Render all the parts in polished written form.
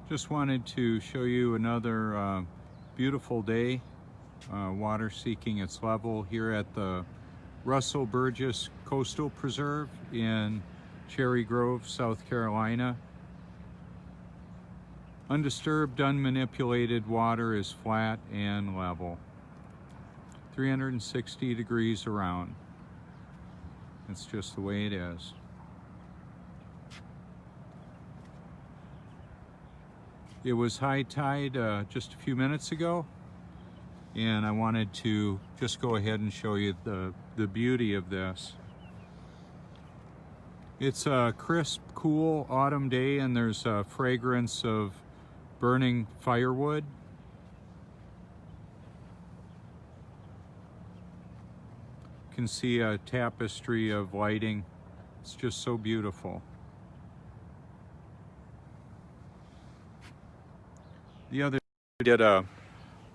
Just wanted to show you another beautiful day water seeking its level here at the Russell Burgess Coastal Preserve in Cherry Grove, South Carolina. Undisturbed, unmanipulated water is flat and level. 360 degrees around. It's just the way it is. It was high tide just a few minutes ago, and I wanted to just go ahead and show you the beauty of this. It's a crisp, cool autumn day, and there's a fragrance of burning firewood. You can see a tapestry of lighting. It's just so beautiful. The other did a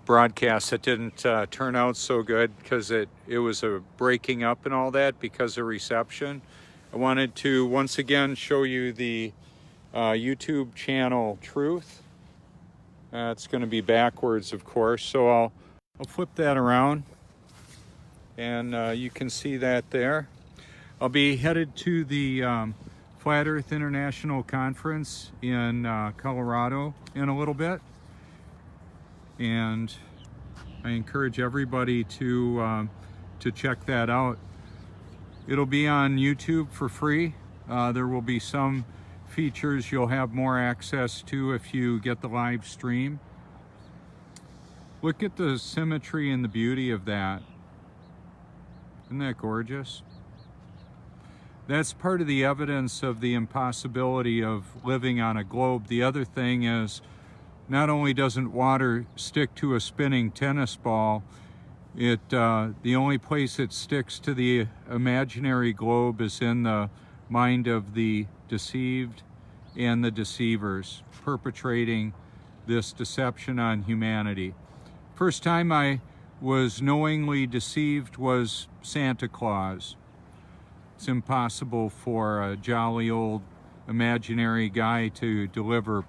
broadcast that didn't turn out so good because it was a breaking up and all that because of reception. I wanted to once again show you the YouTube channel Truth. It's going to be backwards, of course, so I'll flip that around, and you can see that there. I'll be headed to the Flat Earth International Conference in Colorado in a little bit, and I encourage everybody to check that out. It'll be on YouTube for free. There will be some features you'll have more access to if you get the live stream. Look at the symmetry and the beauty of that. Isn't that gorgeous? That's part of the evidence of the impossibility of living on a globe. The other thing is, not only doesn't water stick to a spinning tennis ball, the only place it sticks to the imaginary globe is in the mind of the deceived and the deceivers perpetrating this deception on humanity. First time I was knowingly deceived was Santa Claus. It's impossible for a jolly old imaginary guy to deliver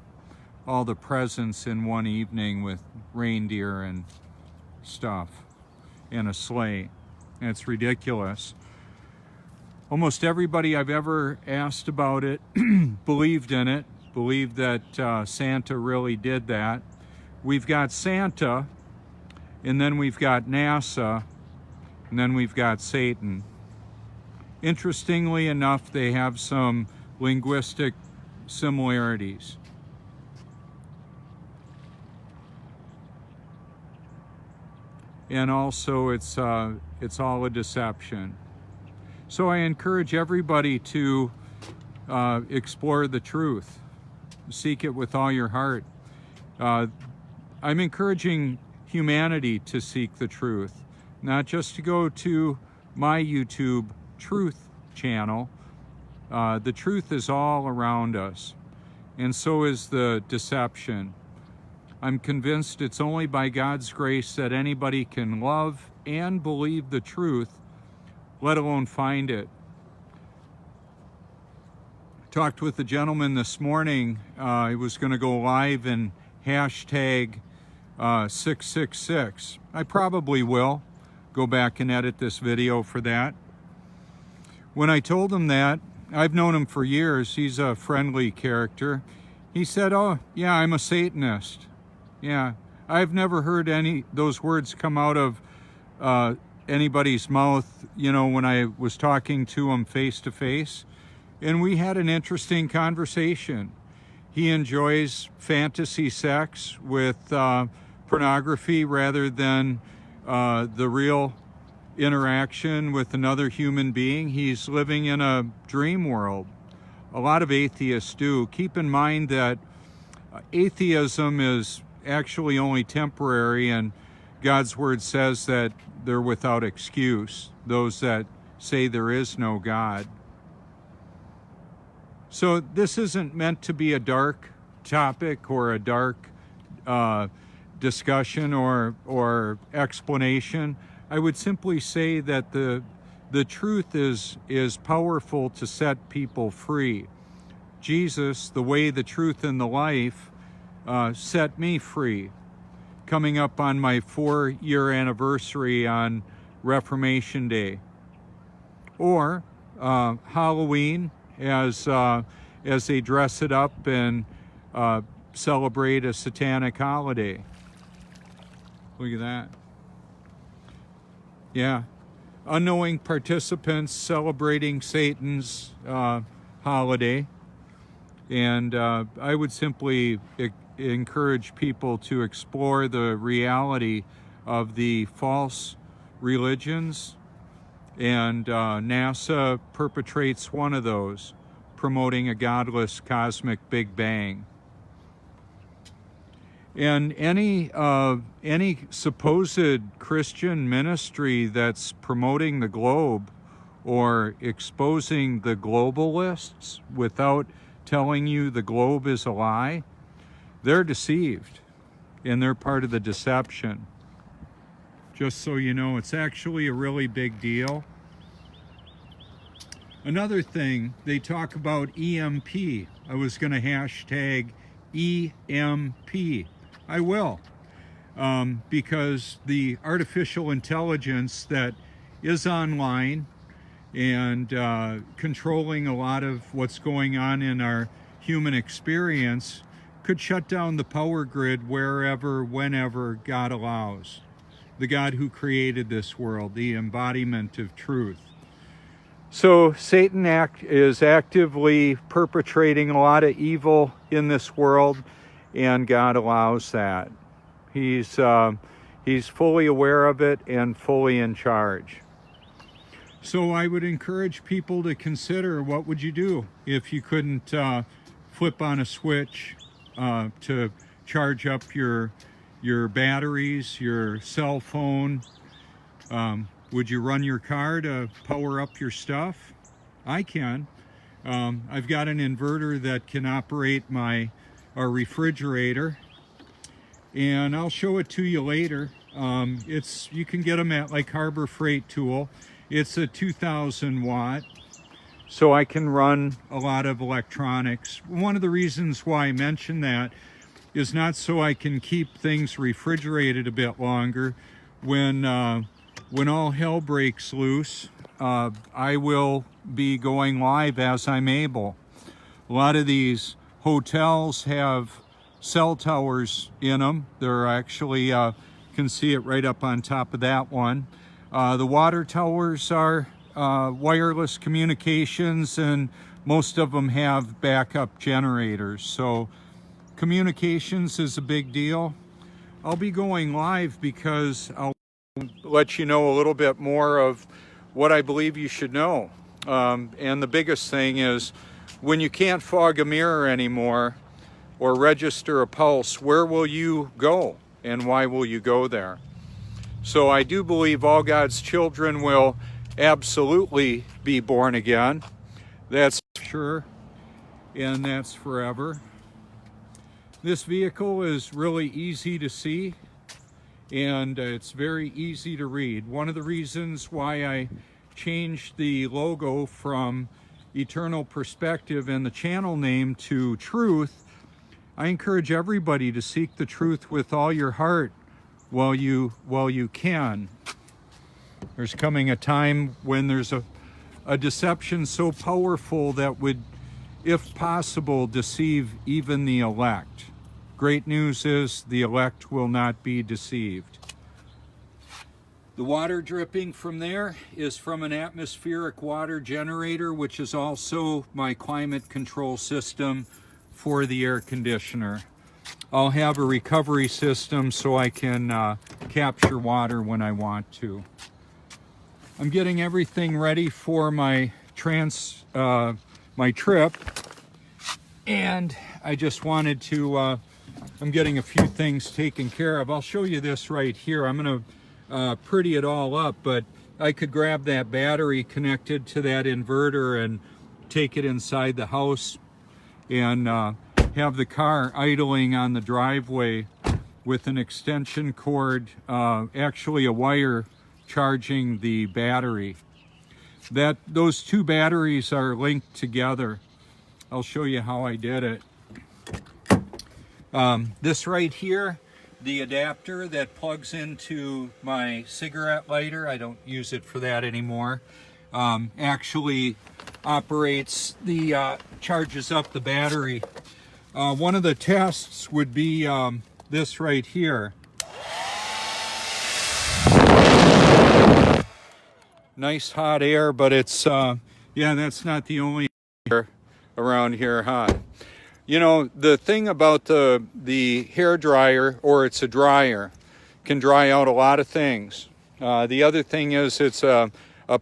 all the presents in one evening with reindeer and stuff and a sleigh. It's ridiculous. Almost everybody I've ever asked about it believed in it, believed that Santa really did that. We've got Santa, and then we've got NASA, and then we've got Satan. Interestingly enough, they have some linguistic similarities. And also it's all a deception. So I encourage everybody to explore the truth. Seek it with all your heart. I'm encouraging humanity to seek the truth, not just to go to my YouTube Truth channel. The truth is all around us, and so is the deception. I'm convinced it's only by God's grace that anybody can love and believe the truth, let alone find it. Talked with a gentleman this morning. He was going to go live and hashtag 666. I probably will go back and edit this video for that. When I told him that, I've known him for years. He's a friendly character. He said, "Oh, yeah, I'm a Satanist." Yeah, I've never heard those words come out of anybody's mouth, when I was talking to him face to face. And we had an interesting conversation. He enjoys fantasy sex with pornography rather than the real interaction with another human being. He's living in a dream world. A lot of atheists do. Keep in mind that atheism is actually only temporary, and God's word says that they're without excuse, those that say there is no God. So this isn't meant to be a dark topic or a dark discussion or explanation. I would simply say that the truth is powerful to set people free. Jesus, the way, the truth, and the life, set me free. Coming up on my 4-year anniversary on Reformation Day. Or Halloween, as they dress it up and celebrate a satanic holiday. Look at that. Yeah. Unknowing participants celebrating Satan's holiday. And I would simply encourage people to explore the reality of the false religions, and NASA perpetrates one of those, promoting a godless cosmic Big Bang. And any supposed Christian ministry that's promoting the globe or exposing the globalists without telling you the globe is a lie, they're deceived, and they're part of the deception. Just so you know, it's actually a really big deal. Another thing, they talk about EMP. I was going to hashtag EMP. I will, because the artificial intelligence that is online and controlling a lot of what's going on in our human experience could shut down the power grid wherever, whenever God allows. The God who created this world, the embodiment of truth. So Satan is actively perpetrating a lot of evil in this world, and God allows that. He's fully aware of it and fully in charge. So I would encourage people to consider, what would you do if you couldn't flip on a switch to charge up your batteries, your cell phone? Would you run your car to power up your stuff? I can. I've got an inverter that can operate our refrigerator, and I'll show it to you later. You can get them at like Harbor Freight Tool. It's a 2,000 watt, so I can run a lot of electronics. One of the reasons why I mention that is not so I can keep things refrigerated a bit longer. When all hell breaks loose, I will be going live as I'm able. A lot of these hotels have cell towers in them. They're actually, can see it right up on top of that one. The water towers are wireless communications, and most of them have backup generators. So communications is a big deal. I'll be going live because I'll let you know a little bit more of what I believe you should know. And the biggest thing is, when you can't fog a mirror anymore or register a pulse, where will you go and why will you go there? So I do believe all God's children will absolutely be born again. That's sure, and that's forever. This vehicle is really easy to see, and it's very easy to read. One of the reasons why I changed the logo from Eternal Perspective and the channel name to Truth, I encourage everybody to seek the truth with all your heart while you can. There's coming a time when there's a deception so powerful that would, if possible, deceive even the elect. Great news is the elect will not be deceived. The water dripping from there is from an atmospheric water generator, which is also my climate control system for the air conditioner. I'll have a recovery system so I can capture water when I want to. I'm getting everything ready for my trip, and I just wanted to, I'm getting a few things taken care of. I'll show you this right here. I'm going to pretty it all up, but I could grab that battery connected to that inverter and take it inside the house and have the car idling on the driveway with an extension cord, actually a wire charging the battery. Those two batteries are linked together. I'll show you how I did it. This right here, the adapter that plugs into my cigarette lighter, I don't use it for that anymore, actually operates the, charges up the battery. One of the tests would be this right here. Nice hot air, but it's, yeah, that's not the only air around here hot. You know, the thing about the hair dryer, or it's a dryer, can dry out a lot of things. The other thing is it's a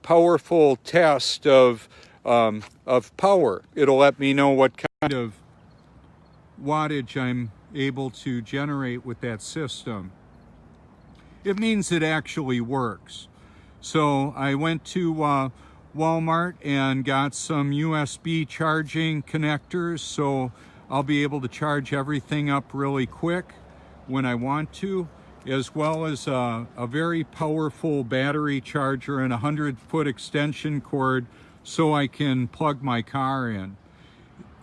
powerful test of power. It'll let me know what kind of wattage I'm able to generate with that system. It means it actually works. So I went to Walmart and got some USB charging connectors, so I'll be able to charge everything up really quick when I want to, as well as a very powerful battery charger and a 100-foot extension cord so I can plug my car in.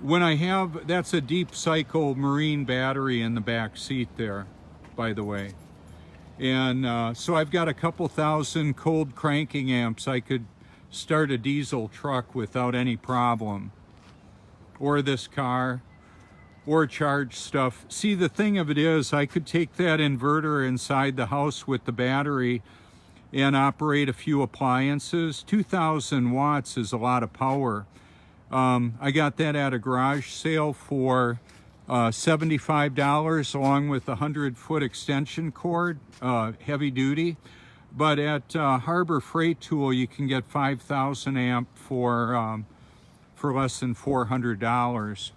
When I have, that's a deep cycle marine battery in the back seat there, by the way. And so I've got a couple thousand cold cranking amps. I could start a diesel truck without any problem, or this car, or charge stuff. See, the thing of it is, I could take that inverter inside the house with the battery and operate a few appliances. 2,000 watts is a lot of power. I got that at a garage sale for $75 along with a 100-foot extension cord, heavy duty. But at Harbor Freight Tool, you can get 5,000 amp for less than $400.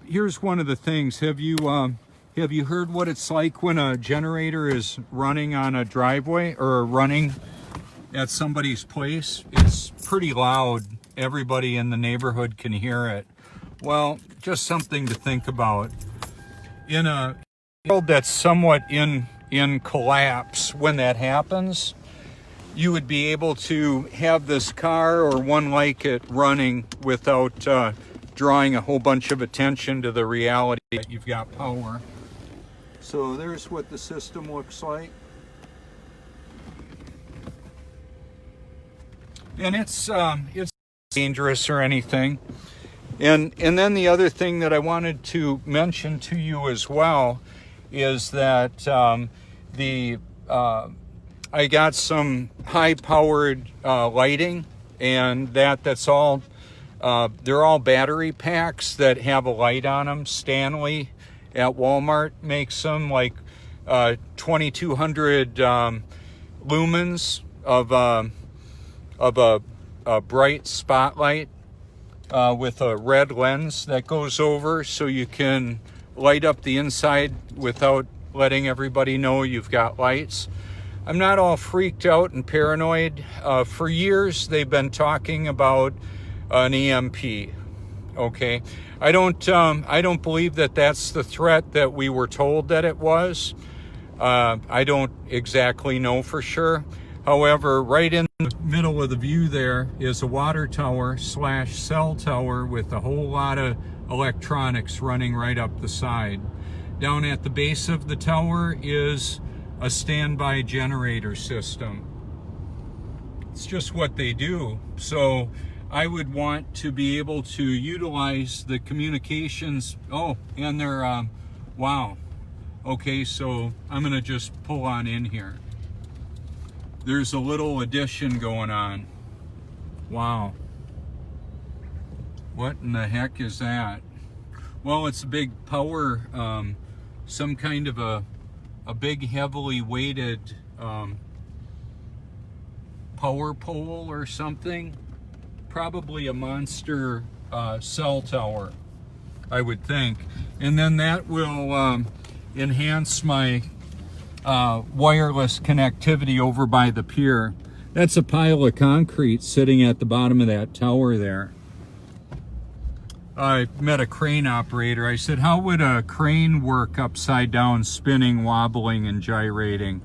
Here's one of the things. Have you heard what it's like when a generator is running on a driveway or running at somebody's place? It's pretty loud. Everybody in the neighborhood can hear it. Well, just something to think about. In a world that's somewhat in collapse, when that happens, you would be able to have this car or one like it running without drawing a whole bunch of attention to the reality that you've got power. So there's what the system looks like. And it's dangerous or anything. And then the other thing that I wanted to mention to you as well is that I got some high-powered lighting, and that's all. They're all battery packs that have a light on them. Stanley at Walmart makes them, like 2,200 lumens of a bright spotlight. With a red lens that goes over, so you can light up the inside without letting everybody know you've got lights. I'm not all freaked out and paranoid. For years they've been talking about an EMP. Okay, I don't believe that that's the threat that we were told that it was. I don't exactly know for sure. However, right in the middle of the view there is a water tower / cell tower with a whole lot of electronics running right up the side. Down at the base of the tower is a standby generator system. It's just what they do. So I would want to be able to utilize the communications. Oh, and they're, wow. Okay, so I'm gonna just pull on in here. There's a little addition going on. Wow. What in the heck is that? Well, it's a big power, some kind of a big heavily weighted power pole or something. Probably a monster cell tower, I would think. And then that will enhance my wireless connectivity over by the pier. That's a pile of concrete sitting at the bottom of that tower there. I met a crane operator. I said, how would a crane work upside down, spinning, wobbling, and gyrating?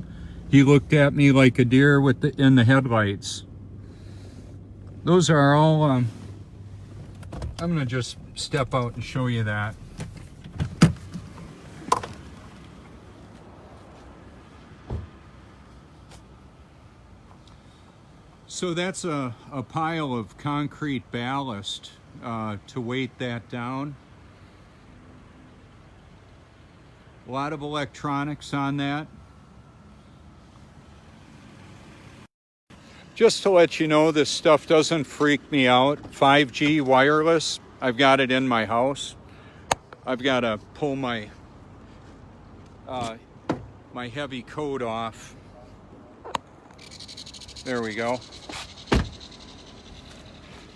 He looked at me like a deer in the headlights. Those are all, I'm gonna just step out and show you that. So that's a pile of concrete ballast to weight that down. A lot of electronics on that. Just to let you know, this stuff doesn't freak me out. 5G wireless, I've got it in my house. I've got to pull my my heavy coat off. There we go.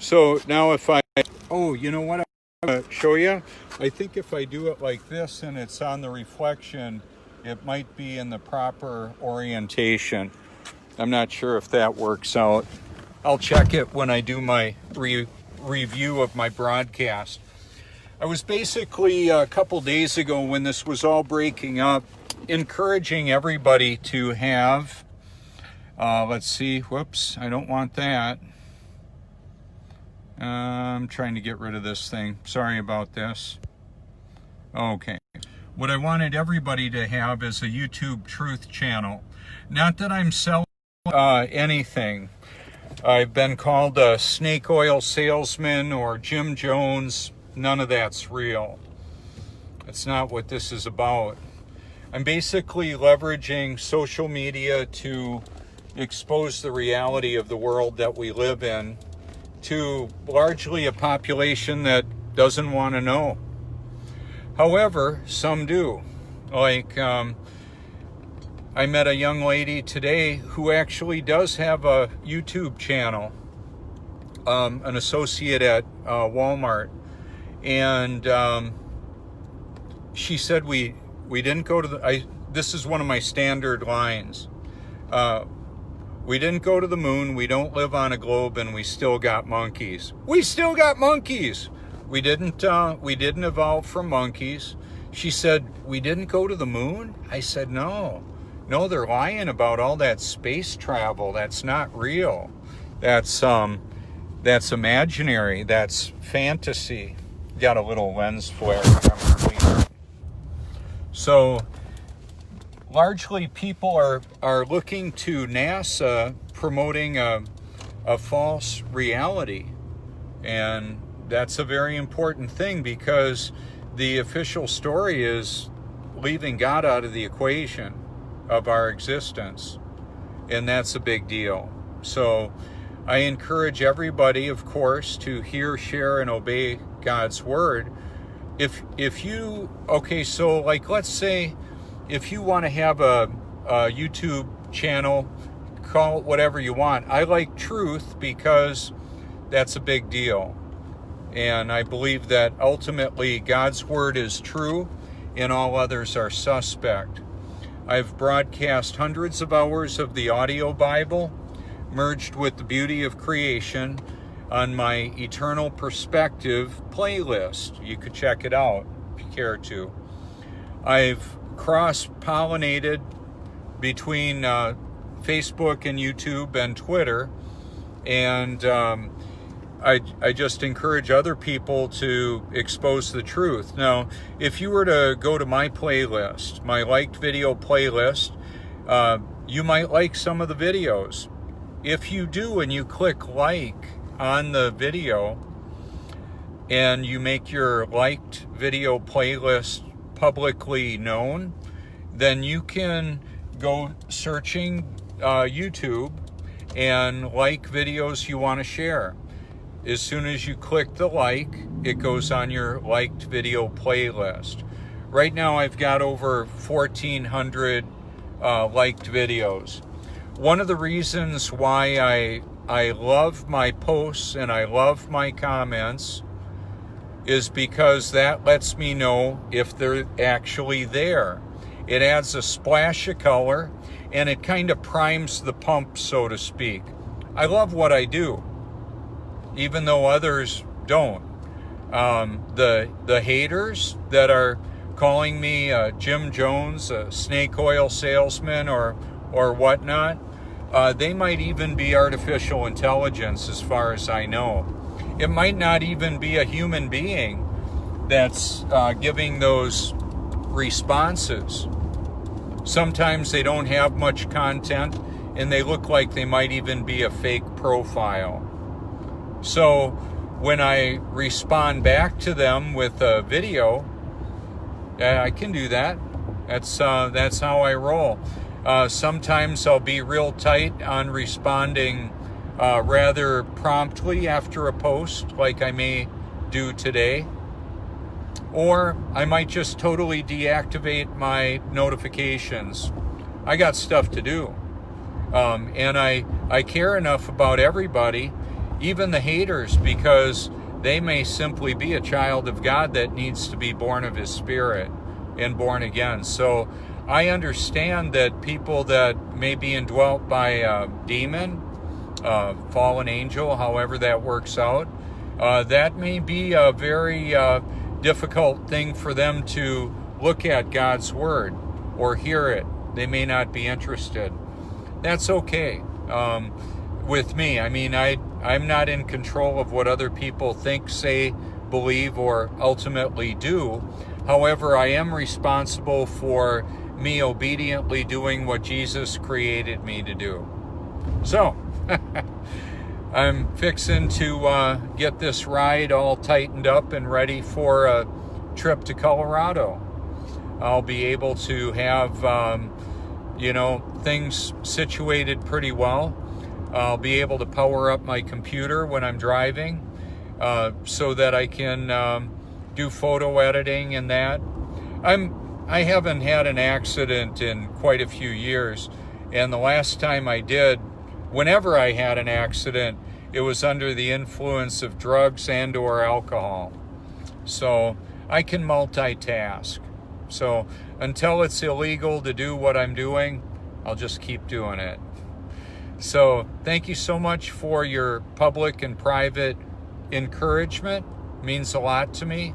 So now if I, oh, you know what I'm going to show you? I think if I do it like this and it's on the reflection, it might be in the proper orientation. I'm not sure if that works out. I'll check it when I do my review of my broadcast. I was basically a couple days ago, when this was all breaking up, encouraging everybody to have, let's see, whoops, I don't want that. I'm trying to get rid of this thing. Sorry about this. Okay. What I wanted everybody to have is a YouTube Truth channel. Not that I'm selling anything. I've been called a snake oil salesman or Jim Jones. None of that's real. It's not what this is about. I'm basically leveraging social media to expose the reality of the world that we live in to largely a population that doesn't want to know. However, some do. Like, I met a young lady today who actually does have a YouTube channel, an associate at Walmart. And she said, we didn't go to the, this is one of my standard lines. We didn't go to the moon, we don't live on a globe, and we still got monkeys. We still got monkeys! We didn't evolve from monkeys. She said, we didn't go to the moon? I said, no. No, they're lying about all that space travel. That's not real. That's imaginary. That's fantasy. Got a little lens flare. So largely people are looking to NASA promoting a false reality. And that's a very important thing, because the official story is leaving God out of the equation of our existence. And that's a big deal. So I encourage everybody, of course, to hear, share, and obey God's word. If you, okay, so like, let's say if you want to have a YouTube channel, call it whatever you want. I like truth because that's a big deal. And I believe that ultimately God's word is true and all others are suspect. I've broadcast hundreds of hours of the audio Bible merged with the beauty of creation on my Eternal Perspective playlist. You could check it out if you care to. I've cross-pollinated between Facebook and YouTube and Twitter, and I just encourage other people to expose the truth. Now, if you were to go to my playlist, my liked video playlist, you might like some of the videos. If you do and you click like on the video and you make your liked video playlist publicly known, then you can go searching YouTube and like videos you want to share. As soon as you click the like, it goes on your liked video playlist. Right now I've got over 1,400 liked videos. One of the reasons why I love my posts and I love my comments is because that lets me know if they're actually there. It adds a splash of color and it kind of primes the pump, so to speak. I love what I do, even though others don't. The haters that are calling me Jim Jones, a snake oil salesman or whatnot, they might even be artificial intelligence as far as I know. It might not even be a human being that's giving those responses. Sometimes they don't have much content and they look like they might even be a fake profile. So when I respond back to them with a video, I can do that. That's how I roll. Sometimes I'll be real tight on responding rather promptly after a post, like I may do today. Or I might just totally deactivate my notifications. I got stuff to do. And I care enough about everybody, even the haters, because they may simply be a child of God that needs to be born of His Spirit and born again. So I understand that people that may be indwelt by a demon, fallen angel, however that works out, that may be a very difficult thing for them to look at God's Word or hear it. They may not be interested. That's okay with me. I mean, I'm not in control of what other people think, say, believe, or ultimately do. However, I am responsible for me obediently doing what Jesus created me to do. So, I'm fixing to get this ride all tightened up and ready for a trip to Colorado. I'll be able to have, things situated pretty well. I'll be able to power up my computer when I'm driving so that I can do photo editing and that. I haven't had an accident in quite a few years, and the last time I did, whenever I had an accident, it was under the influence of drugs and or alcohol. So I can multitask. So until it's illegal to do what I'm doing, I'll just keep doing it. So thank you so much for your public and private encouragement. It means a lot to me.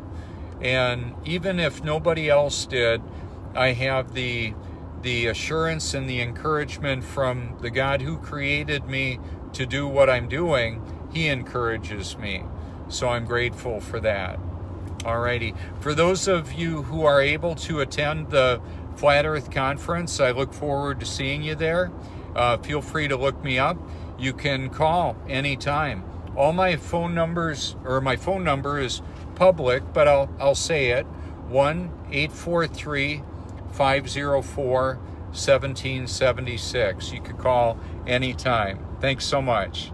And even if nobody else did, I have the assurance and the encouragement from the God who created me to do what I'm doing. He encourages me. So I'm grateful for that. Alrighty. For those of you who are able to attend the Flat Earth Conference, I look forward to seeing you there. Feel free to look me up. You can call anytime. All my phone numbers, or my phone number is public, but I'll say it, 1-843-504-1776. You could call anytime. Thanks so much.